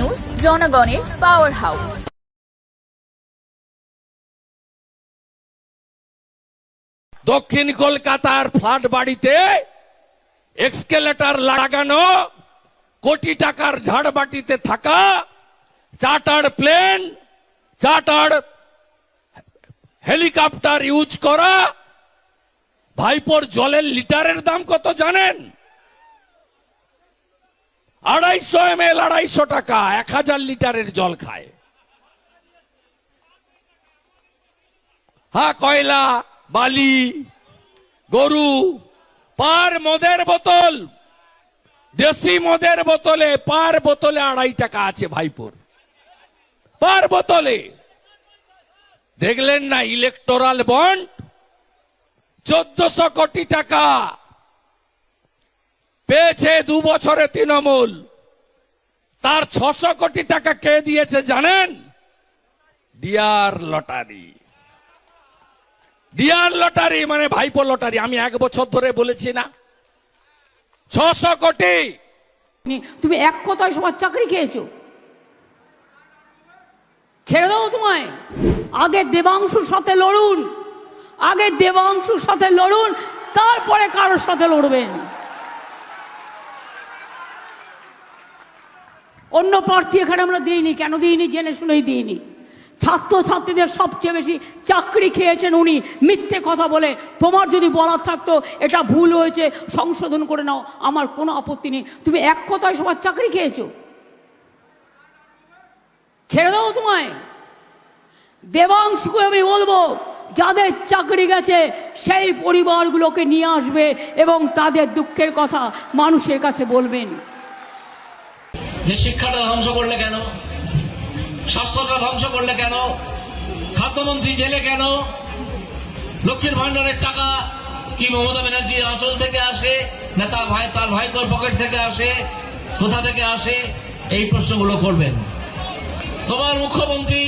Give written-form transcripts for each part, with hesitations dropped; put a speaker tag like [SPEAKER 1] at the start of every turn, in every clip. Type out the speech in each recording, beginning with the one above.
[SPEAKER 1] News, জনগণের power house.
[SPEAKER 2] দক্ষিণ কলকাতার ফ্ল্যাট বাড়িতে এক্সকেলেটর লাগানো, কোটি টাকার ঝাড়বাটিতে থাকা, chartered plane, chartered helicopter use করা। ভাইপোর জলের লিটারের দাম কত জানেন? 250 ml 250 টাকা, 1000 লিটারের জল খায়। হ্যাঁ, কয়লা, বালি, গরু, পার মদের বোতল, দেশি মদের বোতলে পার বোতলে 2.5 টাকা আছে ভাইপোর, পার বোতলে। দেখলেন না ইলেকটোরাল বন্ড 1400 কোটি টাকা পেয়েছে 2 বছরে তৃণমূল। তার 600 কোটি টাকা কে দিয়েছে জানেন? Dear lottery. ডিয়ার লটারি মানে ভাইপো লটারি। আমি 1 বছর ধরে বলেছি না, 600 কোটি।
[SPEAKER 3] তুমি এক কথায় সবার চাকরি খেয়েছো, ছেড়ে দাও তোমায়। আগে দেবাংশুর সাথে লড়ুন, আগে দেবাংশুর সাথে লড়ুন, তারপরে কারোর সাথে লড়বেন। অন্য প্রার্থী এখানে আমরা দিইনি। কেন দিইনি? জেনে শুনেই দিইনি। ছাত্রছাত্রীদের সবচেয়ে বেশি চাকরি খেয়েছেন উনি, মিথ্যে কথা বলে। তোমার যদি বলার থাকতো এটা ভুল হয়েছে, সংশোধন করে নাও, আমার কোনো আপত্তি নেই। তুমি এক কথায় সবার চাকরি খেয়েছো, ছেড়ে দাও তোমায়। দেবাংশুকে আমি বলবো, যাদের চাকরি গেছে সেই পরিবারগুলোকে নিয়ে আসবে এবং তাদের দুঃখের কথা মানুষের কাছে বলবেন।
[SPEAKER 4] যে শিক্ষাটা ধ্বংস করলে কেন? স্বাস্থ্যটা ধ্বংস করলে কেন? খাদ্যমন্ত্রী জেলে কেন? লক্ষ্মীর ভান্ডারের টাকা কি মমতা ব্যানার্জির আঁচল থেকে আসে না তার ভাইপোর পকেট থেকে আসে? কোথা থেকে আসে? এই প্রশ্নগুলো করবেন। তোমার মুখ্যমন্ত্রী,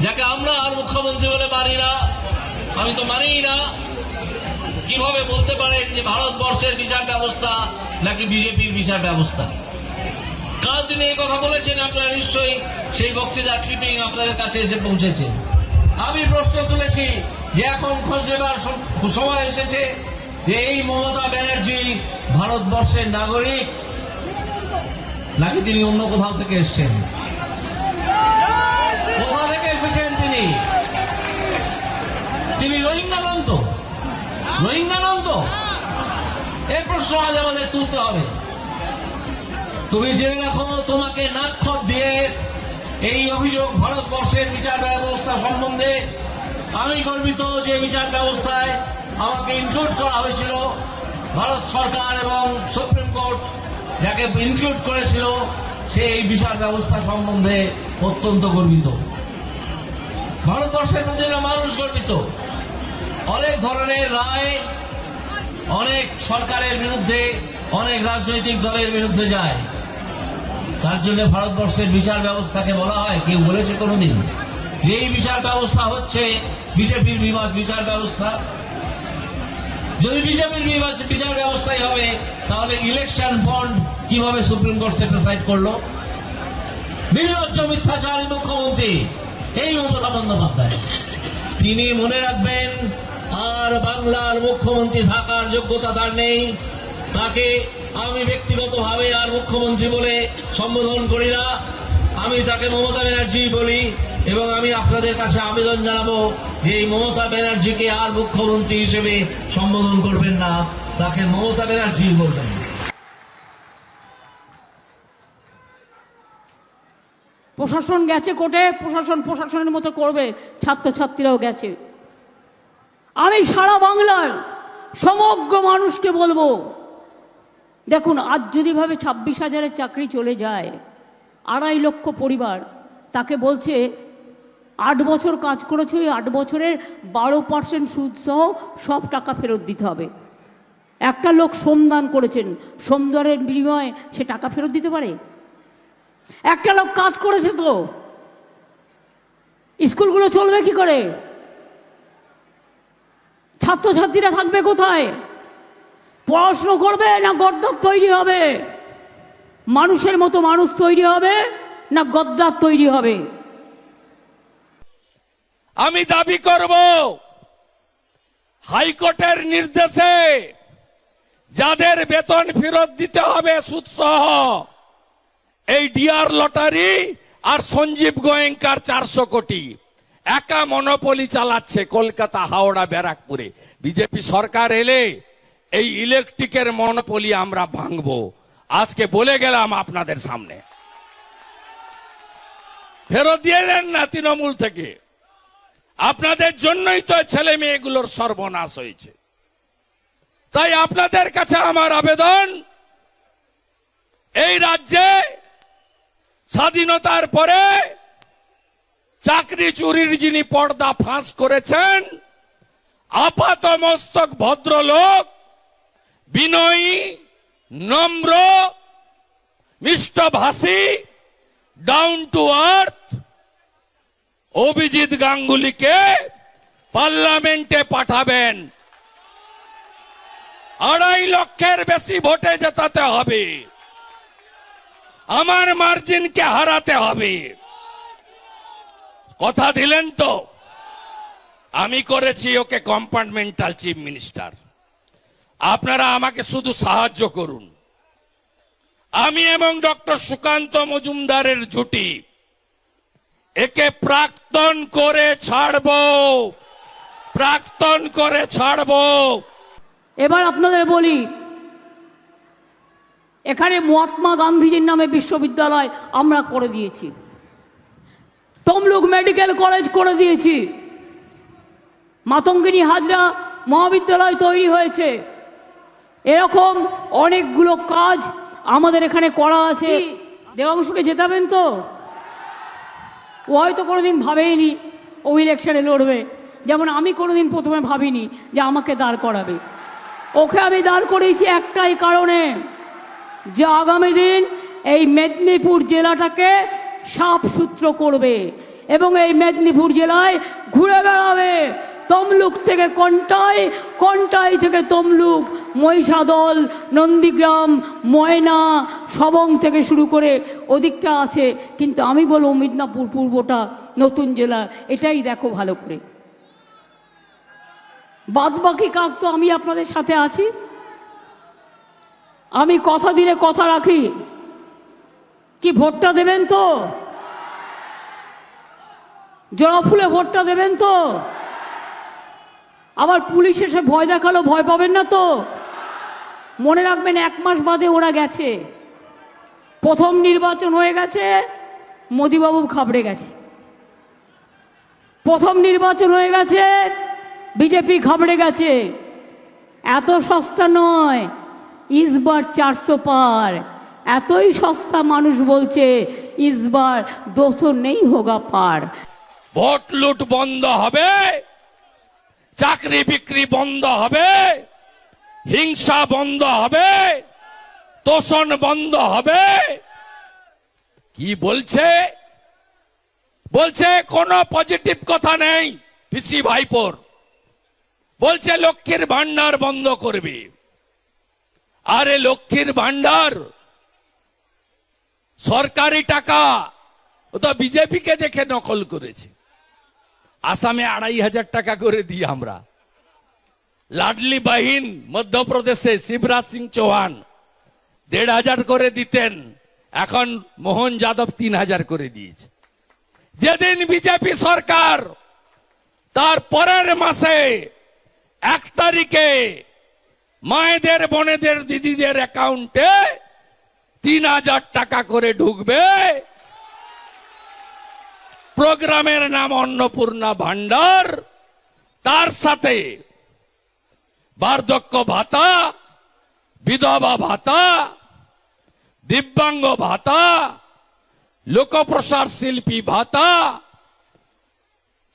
[SPEAKER 4] যাকে আমরা আর মুখ্যমন্ত্রী বলে মানি না, আমি তো মানিই না, কিভাবে বলতে পারেন যে ভারতবর্ষের বিচার ব্যবস্থা নাকি বিজেপির বিচার ব্যবস্থা? কাল তিনি এই কথা বলেছেন, আপনারা নিশ্চয়ই সেই বক্তৃতার ক্লিপিং আপনাদের কাছে এসে পৌঁছেছে। আমি প্রশ্ন তুলেছি যে এখন খোঁজ নেবার সময় এসেছে যে এই মমতা ব্যানার্জি ভারতবর্ষের নাগরিক নাকি তিনি অন্য কোথাও থেকে এসছেন? কোথা থেকে এসেছেন তিনি? তিনি রোহিঙ্গা নন তো? রোহিঙ্গা নন তো? এই প্রশ্ন আজ আমাদের তুলতে হবে। তুমি জেনে রাখো, তোমাকে নাক্ষত দিয়ে এই অভিযোগ ভারতবর্ষের বিচার ব্যবস্থা সম্বন্ধে। আমি গর্বিত যে বিচার ব্যবস্থায় আমাকে ইনক্লুড করা হয়েছিল। ভারত সরকার এবং সুপ্রিম কোর্ট যাকে ইনক্লুড করেছিল, সে এই বিচার ব্যবস্থা সম্বন্ধে অত্যন্ত গর্বিত। ভারতবর্ষের প্রতিটা মানুষ গর্বিত। অনেক ধরনের রায় অনেক সরকারের বিরুদ্ধে, অনেক রাজনৈতিক দলের বিরুদ্ধে যায়। তার জন্য ভারতবর্ষের বিচার ব্যবস্থাকে বলা হয়, কেউ বলেছে কোনোদিন যে এই বিচার ব্যবস্থা হচ্ছে বিজেপির বিচার ব্যবস্থা? যদি বিজেপির বিচার ব্যবস্থাই হবে, তাহলে ইলেকশন বন্ড কিভাবে সুপ্রিম কোর্ট সেটিসাইড করলো? নির্লজ্জ মিথ্যাচারী মুখ্যমন্ত্রী এই মমতা বন্দ্যোপাধ্যায়। তিনি মনে রাখবেন, আর বাংলার মুখ্যমন্ত্রী থাকার যোগ্যতা তার নেই। তাকে আমি ব্যক্তিগতভাবে আর মুখ্যমন্ত্রী বলে সম্বোধন করি না, আমি তাকে মমতা ব্যানার্জি বলি। এবং আমি আপনাদের কাছে আবেদন জানাবো যে এই মমতা ব্যানার্জিকে আর মুখ্যমন্ত্রী হিসেবে সম্বোধন করবেন না, তাকে মমতা ব্যানার্জি বলবেন।
[SPEAKER 3] প্রশাসন গেছে কোর্টে, প্রশাসন প্রশাসনের মতো করবে, ছাত্রছাত্রীরাও গেছে। আমি সারা বাংলার সমগ্র মানুষকে বলবো, দেখুন, আজ যদি ভাবে 26,000-এর চাকরি চলে যায়, 2.5 লক্ষ পরিবার, তাকে বলছে 8 বছর কাজ করেছে, ওই 8 বছরের 12% সুদ সহ সব টাকা ফেরত দিতে হবে। একটা লোক শ্রমদান করেছেন, শ্রমদানের বিনিময়ে সে টাকা ফেরত দিতে পারে? একটা লোক কাজ করেছে তো, স্কুলগুলো চলবে কি করে? ছাত্রছাত্রীরা থাকবে কোথায়? পড়াশুনো করবে না গর্দভ তৈরি হবে? মানুষের মতো মানুষ তৈরি হবে না গদ্দার তৈরি হবে।
[SPEAKER 2] আমি দাবি করব হাইকোর্টের নির্দেশে যাদের বেতন ফেরত দিতে হবে সুদসহ, এই ডিআর লটারি আর সঞ্জীব গোয়েঙ্কার 400 কোটি একা মনোপলি চালাচ্ছে কলকাতা, হাওড়া, ব্যারাকপুরে। বিজেপি সরকার এলে এই ইলেকট্রিকের মনোপলি আমরা ভাঙবো। আজকে বলে গেলাম আপনাদের সামনে, ফেরত দিয়ে দেন না তৃণমূল থেকে। আপনাদের জন্যই তো ছেলে মেয়েগুলোর সর্বনাশ হয়েছে। তাই আপনাদের কাছে আমার আবেদন, এই রাজ্যে স্বাধীনতার পরে চাকরি চুরির যিনি পর্দা ফাঁস করেছেন, আপাত মস্তক ভদ্রলোক, বিনয়ী, নম্র, মিষ্টভাষী, ডাউন টু আর্থ অভিজিৎ গাঙ্গুলিকে পার্লামেন্টে পাঠাবেন। 2.5 লক্ষের বেশি ভোটে জেতাতে হবে, আমার মার্জিনকে হারাতে হবে। কথা দিলেন তো? আমি করেছি ওকে কম্পার্টমেন্টাল চিফ মিনিস্টার। আপনারা আমাকে শুধু সাহায্য করুন। আমি এবং ডক্টর সুকান্ত মজুমদারের জুটি একে প্রাক্তন করে ছাড়বো, প্রাক্তন করে ছাড়বো।
[SPEAKER 3] এবার আপনাদের বলি, এখানে মহাত্মা গান্ধীজির নামে বিশ্ববিদ্যালয় আমরা করে দিয়েছি, তমলুক মেডিকেল কলেজ করে দিয়েছি, মাতঙ্গিনী হাজরা মহাবিদ্যালয় তৈরি হয়েছে। এরকম অনেকগুলো কাজ আমাদের এখানে করা আছে। দেবাংশুকে জেতাবেন তো? ও হয়তো কোনোদিন ভাবেইনি ও ইলেকশনে লড়বে, যেমন আমি কোনোদিন প্রথমে ভাবিনি যে আমাকে দাঁড় করাবে। ওকে আমি দাঁড় করিয়েছি একটাই কারণে, যে আগামী দিন এই মেদিনীপুর জেলাটাকে সাফ সূত্র করবে এবং এই মেদিনীপুর জেলায় ঘুরে বেড়াবে। তমলুক থেকে কন্টাই, কন্টাই থেকে তমলুক, মহিষাদল, নন্দীগ্রাম, ময়না, সবং থেকে শুরু করে ওদিকটা আছে। কিন্তু আমি বলবো মিদনাপুর পূর্বটা নতুন জেলা, এটাই দেখো ভালো করে। বাদ বাকি কাজ তো আমি আপনাদের সাথে আছি। আমি কথা দিলে কথা রাখি। কি ভোটটা দেবেন তো? জোড়া ফুলে ভোটটা দেবেন তো? আবার পুলিশ এসে ভয় দেখালো, ভয় পাবেন না তো? মনে রাখবেন 1 মাস বাদে ওরা গেছে। প্রথম নির্বাচন হয়ে গেছে, মোদিবাবু খাবড়ে গেছে। প্রথম নির্বাচন হয়ে গেছে, বিজেপি খাবড়ে গেছে। এত সস্তা নয়, ইসবার 400 পার। এতই সস্তা মানুষ বলছে ইসবার 200 নেই হোগা পার।
[SPEAKER 2] ভোট লুট বন্ধ হবে, চাকরি বিক্রি বন্ধ হবে, হিংসা বন্ধ হবে, তোষণ বন্ধ হবে। কি বলছে? বলছে কোনো পজিটিভ কথা নেই পিসি ভাইপোর। বলছে লক্ষ্মীর ভান্ডার বন্ধ করবে। আরে লক্ষ্মীর ভান্ডার সরকারি টাকা, ও তো বিজেপিকে দেখে নকল করেছে। আসামে 2,500 টাকা করে দিই আমরা। লাডলি বাহিন মধ্যপ্রদেশে শিবরাজ সিং চৌহান 1,500 করে দিতেন, এখন মোহন যাদব 3,000 করে দিয়েছে। যেদিন বিজেপি সরকার তার পরের মাসে 1 তারিখে মায়েদের, বোনেদের, দিদিদের অ্যাকাউন্টে 3,000 টাকা করে ঢুকবে। প্রোগ্রামের নাম অন্নপূর্ণা ভান্ডার, তার সাথে বার্ধক্য ভাতা, বিধবা ভাতা, দিব্যাঙ্গ ভাতা, লোকপ্রসার শিল্পী ভাতা,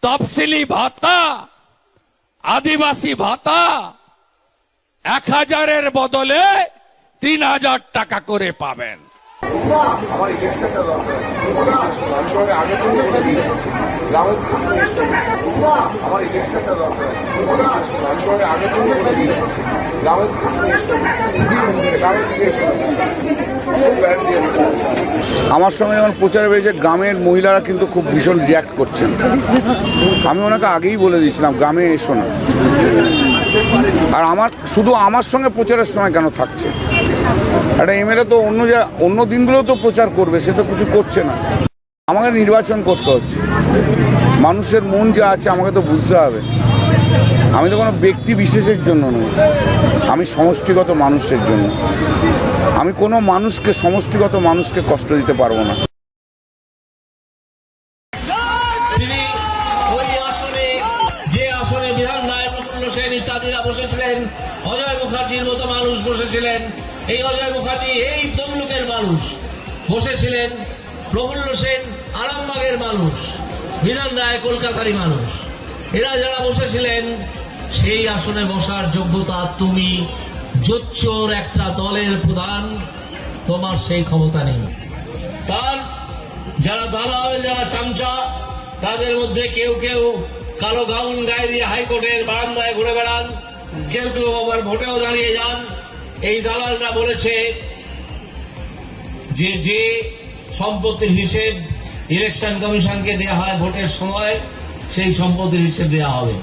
[SPEAKER 2] তফসিলি ভাতা, আদিবাসী ভাতা 1,000-এর বদলে 3,000 টাকা করে পাবেন।
[SPEAKER 5] আমার ইলেকশনটা দরকার, আগে থেকে আমার ইলেকশনটা দরকার, আগে থেকে গ্রামের দিকে এসো না। গ্রামের দিকে এসো না। খুব ব্যাড দিয়েছে।
[SPEAKER 6] আমার সঙ্গে যখন প্রচারে বেরিয়েছে গ্রামের মহিলারা কিন্তু খুব ভীষণ রিয়াক্ট করছেন। আমি ওনাকে আগেই বলে দিয়েছিলাম গ্রামে এসো না। আর শুধু আমার সঙ্গে প্রচারের সময় কেন থাকছে? একটা এমএলএ তো অন্য দিনগুলো তো প্রচার করবে, সে তো কিছু করছে না। আমাকে নির্বাচন করতে হচ্ছে, মানুষের মন যা আছে আমাকে তো বুঝতে হবে। আমি তো কোনো ব্যক্তি বিশেষের জন্য নই, আমি সমষ্টিগত মানুষের জন্য। আমি কোনো সমষ্টিগত মানুষকে কষ্ট দিতে পারবো না।
[SPEAKER 4] তিনি ওই আসনে, যে আসনে বিধান রায়, প্রফুল্ল সেন ইত্যাদিরা বসেছিলেন, অজয় মুখার্জির মতো মানুষ বসেছিলেন। এই অজয় মুখার্জি এই তমলুকের মানুষ বসেছিলেন, প্রফুল্ল সেন আরামবাগের মানুষ, বিধান রায় কলকাতারই মানুষ। এরা যারা বসেছিলেন সেই আসনে বসার যোগ্যতা তুমি জোচ্চোর একটা দলের প্রধান, তোমার সেই ক্ষমতা নেই। তার যারা দালাল, যারা চামচা, তাদের মধ্যে কেউ কেউ কালো গাউন গায়ে দিয়ে হাইকোর্টের বারান্দায় ঘুরে বেড়ান, কেউ কেউ আবার ভোটেও দাঁড়িয়ে যান। এই দালালরা বলেছে যে সম্পত্তির হিসেব ইলেকশন কমিশনকে দেওয়া হয় ভোটের সময়, সেই সম্পত্তির হিসেব দেওয়া হবে।